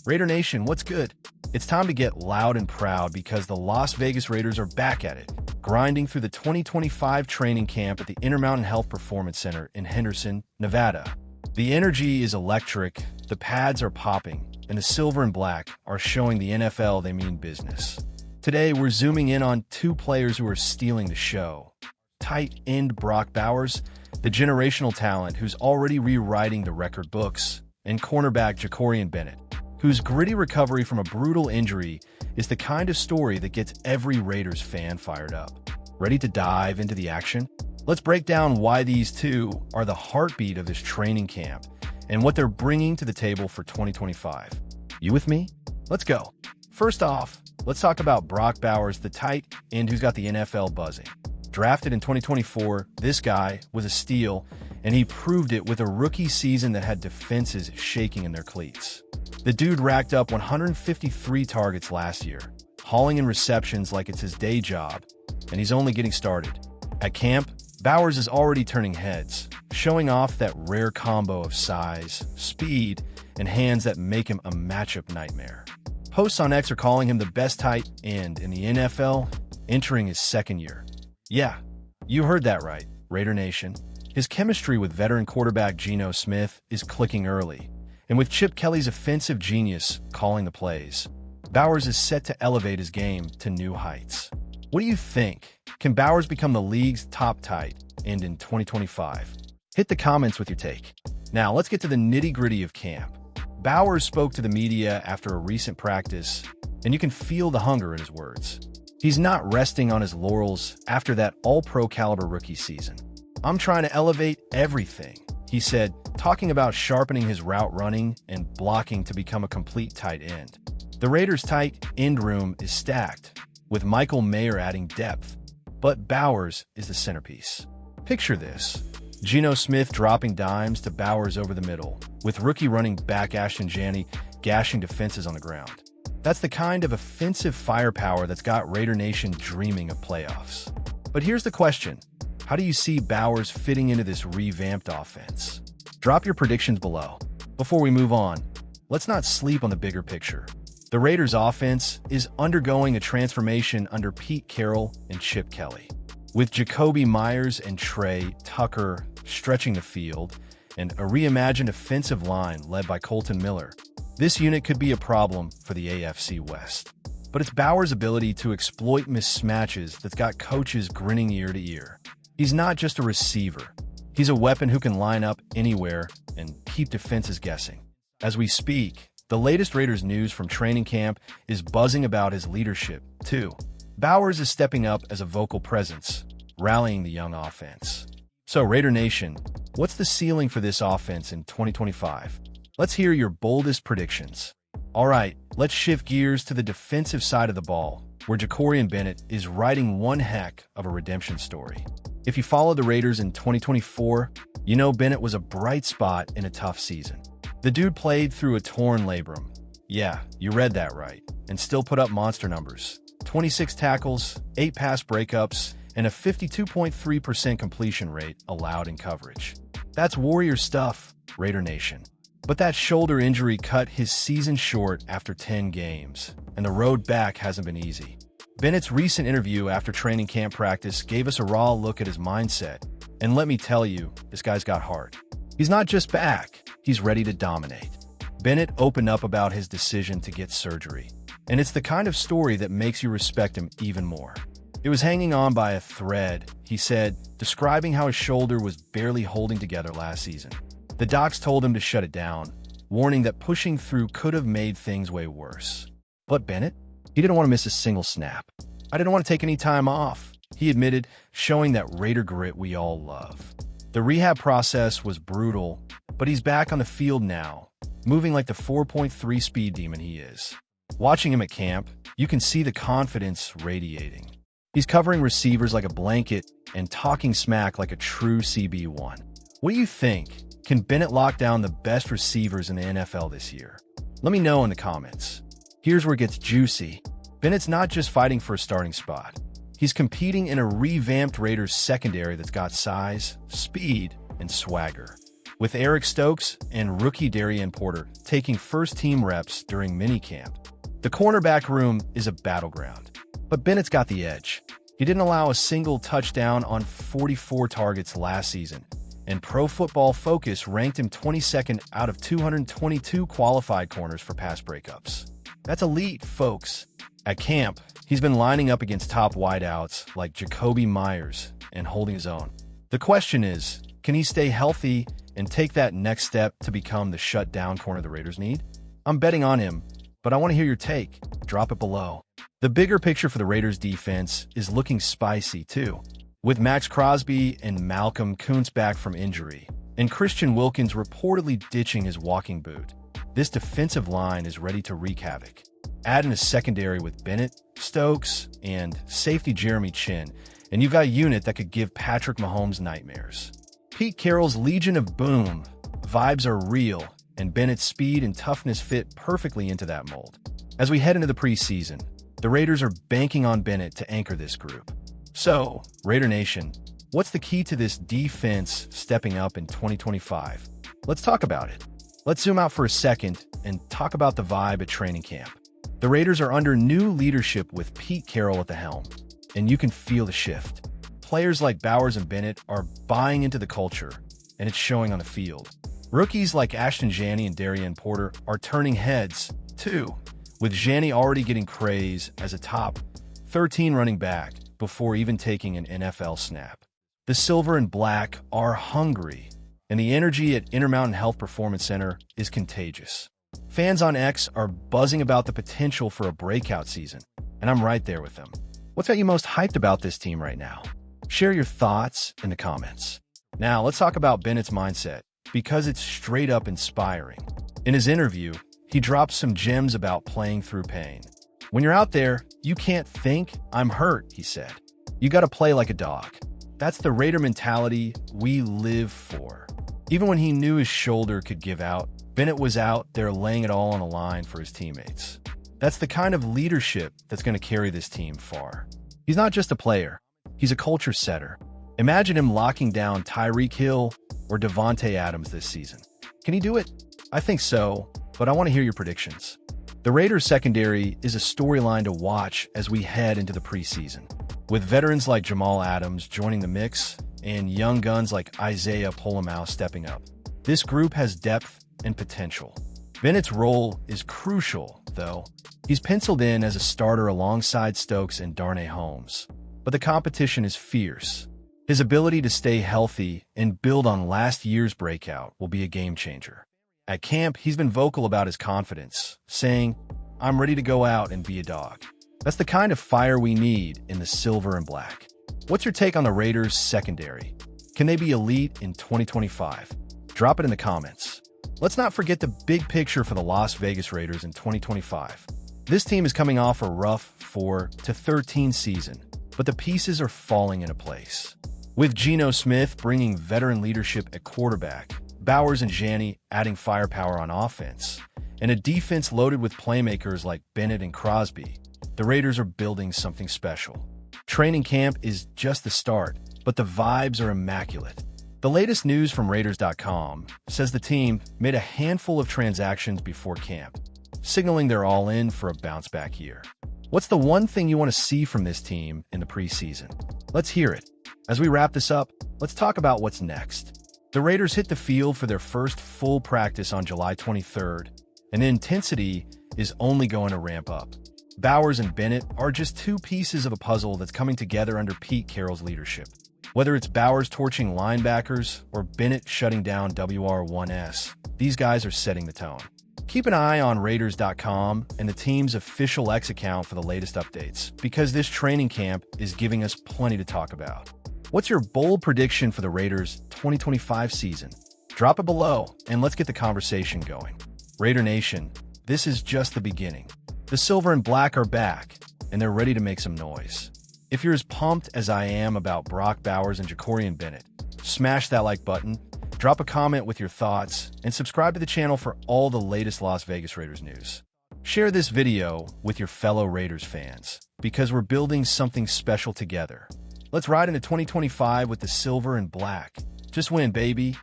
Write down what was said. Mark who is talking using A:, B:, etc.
A: Raider Nation, what's good? It's time to get loud and proud because the Las Vegas Raiders are back at it, grinding through the 2025 training camp at the Intermountain Health Performance Center in Henderson, Nevada. The energy is electric, the pads are popping, and the silver and black are showing the NFL they mean business. Today, we're zooming in on two players who are stealing the show. Tight end Brock Bowers, the generational talent who's already rewriting the record books, and cornerback Jakorian Bennett, whose gritty recovery from a brutal injury is the kind of story that gets every Raiders fan fired up. Ready to dive into the action? Let's break down why these two are the heartbeat of this training camp and what they're bringing to the table for 2025. You with me? Let's go. First off, let's talk about Brock Bowers, the tight end who's got the NFL buzzing. Drafted in 2024, this guy was a steal, and he proved it with a rookie season that had defenses shaking in their cleats. The dude racked up 153 targets last year, hauling in receptions like it's his day job, and he's only getting started. At camp, Bowers is already turning heads, showing off that rare combo of size, speed, and hands that make him a matchup nightmare. Posts on X are calling him the best tight end in the NFL, entering his second year. Yeah, you heard that right, Raider Nation. His chemistry with veteran quarterback Geno Smith is clicking early, and with Chip Kelly's offensive genius calling the plays, Bowers is set to elevate his game to new heights. What do you think? Can Bowers become the league's top tight end in 2025? Hit the comments with your take. Now, let's get to the nitty-gritty of camp. Bowers spoke to the media after a recent practice, and you can feel the hunger in his words. He's not resting on his laurels after that all-pro caliber rookie season. "I'm trying to elevate everything," he said, talking about sharpening his route running and blocking to become a complete tight end. The Raiders' tight end room is stacked, with Michael Mayer adding depth, but Bowers is the centerpiece. Picture this: Geno Smith dropping dimes to Bowers over the middle, with rookie running back Ashton Jeanty gashing defenses on the ground. That's the kind of offensive firepower that's got Raider Nation dreaming of playoffs. But here's the question: how do you see Bowers fitting into this revamped offense? Drop your predictions below. Before we move on, let's not sleep on the bigger picture. The Raiders' offense is undergoing a transformation under Pete Carroll and Chip Kelly. With Jacoby Myers and Trey Tucker stretching the field, and a reimagined offensive line led by Colton Miller, this unit could be a problem for the AFC West. But it's Bowers' ability to exploit mismatches that's got coaches grinning ear to ear. He's not just a receiver. He's a weapon who can line up anywhere and keep defenses guessing. As we speak, the latest Raiders news from training camp is buzzing about his leadership, too. Bowers is stepping up as a vocal presence, rallying the young offense. So, Raider Nation, what's the ceiling for this offense in 2025? Let's hear your boldest predictions. All right, let's shift gears to the defensive side of the ball, where Jakorian Bennett is writing one heck of a redemption story. If you followed the Raiders in 2024, you know Bennett was a bright spot in a tough season. The dude played through a torn labrum. Yeah, you read that right, and still put up monster numbers. 26 tackles, 8 pass breakups, and a 52.3% completion rate allowed in coverage. That's warrior stuff, Raider Nation. But that shoulder injury cut his season short after 10 games, and the road back hasn't been easy. Bennett's recent interview after training camp practice gave us a raw look at his mindset, and let me tell you, this guy's got heart. He's not just back, he's ready to dominate. Bennett opened up about his decision to get surgery, and it's the kind of story that makes you respect him even more. It was hanging on by a thread, he said, describing how his shoulder was barely holding together last season. The docs told him to shut it down, warning that pushing through could have made things way worse. But Bennett? He didn't want to miss a single snap. "I didn't want to take any time off," he admitted, showing that Raider grit we all love. The rehab process was brutal, but he's back on the field now, moving like the 4.3 speed demon he is. Watching him at camp, you can see the confidence radiating. He's covering receivers like a blanket and talking smack like a true CB1. What do you think? Can Bennett lock down the best receivers in the NFL this year? Let me know in the comments. Here's where it gets juicy. Bennett's not just fighting for a starting spot. He's competing in a revamped Raiders secondary that's got size, speed, and swagger. with Eric Stokes and rookie Darian Porter taking first-team reps during minicamp. The cornerback room is a battleground, but Bennett's got the edge. He didn't allow a single touchdown on 44 targets last season, and Pro Football Focus ranked him 22nd out of 222 qualified corners for pass breakups. That's elite, folks. At camp, he's been lining up against top wideouts like Jacoby Myers and holding his own. The question is, can he stay healthy and take that next step to become the shutdown corner the Raiders need? I'm betting on him, but I want to hear your take. Drop it below. The bigger picture for the Raiders defense is looking spicy too, with Max Crosby and Malcolm Kuntz back from injury, and Christian Wilkins reportedly ditching his walking boot. This defensive line is ready to wreak havoc. Add in a secondary with Bennett, Stokes, and safety Jeremy Chin, and you've got a unit that could give Patrick Mahomes nightmares. Pete Carroll's Legion of Boom vibes are real, and Bennett's speed and toughness fit perfectly into that mold. As we head into the preseason, the Raiders are banking on Bennett to anchor this group. So, Raider Nation, what's the key to this defense stepping up in 2025? Let's talk about it. Let's zoom out for a second and talk about the vibe at training camp. The Raiders are under new leadership with Pete Carroll at the helm, and you can feel the shift. Players like Bowers and Bennett are buying into the culture, and it's showing on the field. Rookies like Ashton, Jeanty, and Darian Porter are turning heads, too, with Jeanty already getting praise as a top 13 running back before even taking an NFL snap. The silver and black are hungry, and the energy at Intermountain Health Performance Center is contagious. Fans on X are buzzing about the potential for a breakout season, and I'm right there with them. What's got you most hyped about this team right now? Share your thoughts in the comments. Now, let's talk about Bennett's mindset, because it's straight up inspiring. In his interview, he dropped some gems about playing through pain. When you're out there, you can't think, "I'm hurt," he said. You gotta play like a dog. That's the Raider mentality we live for. Even when he knew his shoulder could give out, Bennett was out there laying it all on the line for his teammates. That's the kind of leadership that's going to carry this team far. He's not just a player, he's a culture setter. Imagine him locking down Tyreek Hill or Devontae Adams this season. Can he do it? I think so, but I want to hear your predictions. The Raiders secondary is a storyline to watch as we head into the preseason, with veterans like Jamal Adams joining the mix and young guns like Isaiah Pola-Mao stepping up. This group has depth and potential. Bennett's role is crucial, though. He's penciled in as a starter alongside Stokes and Darnay Holmes, but the competition is fierce. His ability to stay healthy and build on last year's breakout will be a game changer. At camp, he's been vocal about his confidence, saying, "I'm ready to go out and be a dog." That's the kind of fire we need in the silver and black. What's your take on the Raiders' secondary? Can they be elite in 2025? Drop it in the comments. Let's not forget the big picture for the Las Vegas Raiders in 2025. This team is coming off a rough 4-13 season, but the pieces are falling into place. With Geno Smith bringing veteran leadership at quarterback, Bowers and Jeanty adding firepower on offense, and a defense loaded with playmakers like Bennett and Crosby, the Raiders are building something special. Training camp is just the start, but the vibes are immaculate. The latest news from Raiders.com says the team made a handful of transactions before camp, signaling they're all in for a bounce-back year. What's the one thing you want to see from this team in the preseason? Let's hear it. As we wrap this up, let's talk about what's next. The Raiders hit the field for their first full practice on July 23rd, and the intensity is only going to ramp up. Bowers and Bennett are just two pieces of a puzzle that's coming together under Pete Carroll's leadership. Whether it's Bowers torching linebackers or Bennett shutting down WR1S, these guys are setting the tone. Keep an eye on Raiders.com and the team's official X account for the latest updates, because this training camp is giving us plenty to talk about. What's your bold prediction for the Raiders' 2025 season? Drop it below, and let's get the conversation going. Raider Nation, this is just the beginning. The silver and black are back, and they're ready to make some noise. If you're as pumped as I am about Brock Bowers and Jacorian Bennett, smash that like button, drop a comment with your thoughts, and subscribe to the channel for all the latest Las Vegas Raiders news. Share this video with your fellow Raiders fans, because we're building something special together. Let's ride into 2025 with the silver and black. Just win, baby.